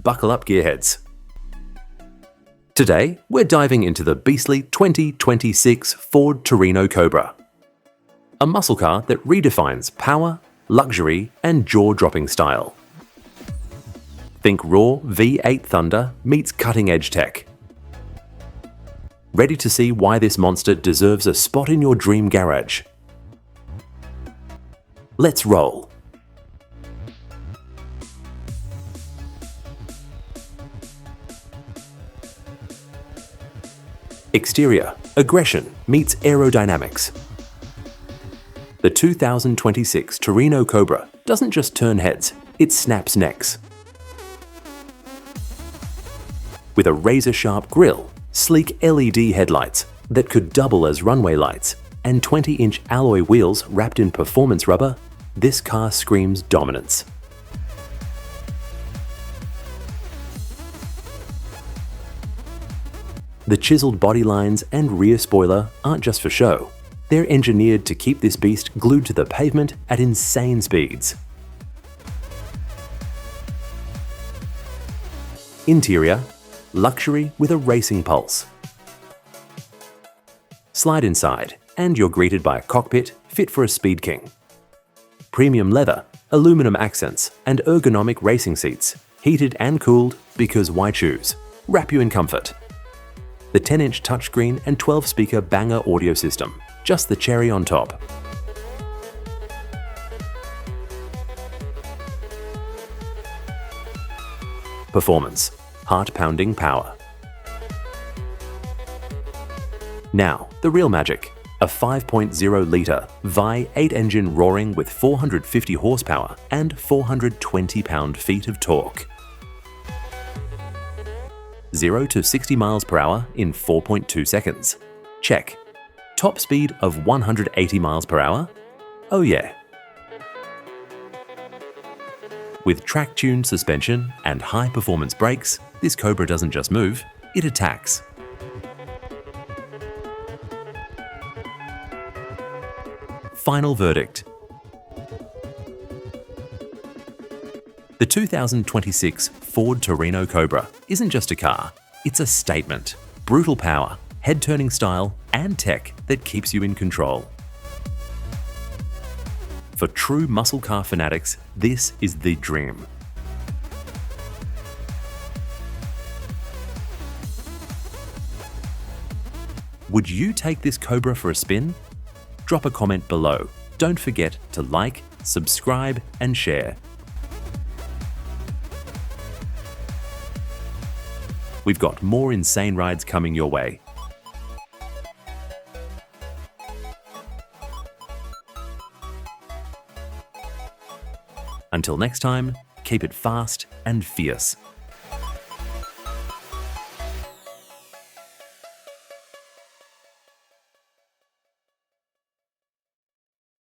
buckle up gearheads. Today, we're diving into the beastly 2026 Ford Torino Cobra. A muscle car that redefines power, luxury, and jaw-dropping style. Think raw V8 thunder meets cutting-edge tech. Ready to see why this monster deserves a spot in your dream garage? Let's roll. Exterior, aggression meets aerodynamics. The 2026 Torino Cobra doesn't just turn heads, it snaps necks. With a razor-sharp grille, sleek LED headlights that could double as runway lights, and 20-inch alloy wheels wrapped in performance rubber, this car screams dominance. The chiseled body lines and rear spoiler aren't just for show. They're engineered to keep this beast glued to the pavement at insane speeds. Interior, luxury with a racing pulse. Slide inside, and you're greeted by a cockpit fit for a speed king. Premium leather, aluminum accents, and ergonomic racing seats, heated and cooled because why choose? Wrap you in comfort. The 10-inch touchscreen and 12-speaker banger audio system, just the cherry on top. Performance, heart-pounding power. Now, the real magic. A 5.0-litre V8 engine roaring with 450 horsepower and 420 pound-feet of torque. 0 to 60 miles per hour in 4.2 seconds. Check. Top speed of 180 miles per hour? Oh yeah. With track-tuned suspension and high-performance brakes, this Cobra doesn't just move, it attacks. Final verdict. The 2026 Ford Torino Cobra isn't just a car, it's a statement. Brutal power, head-turning style, and tech that keeps you in control. For true muscle car fanatics, this is the dream. Would you take this Cobra for a spin? Drop a comment below. Don't forget to like, subscribe, and share. We've got more insane rides coming your way. Until next time, keep it fast and fierce.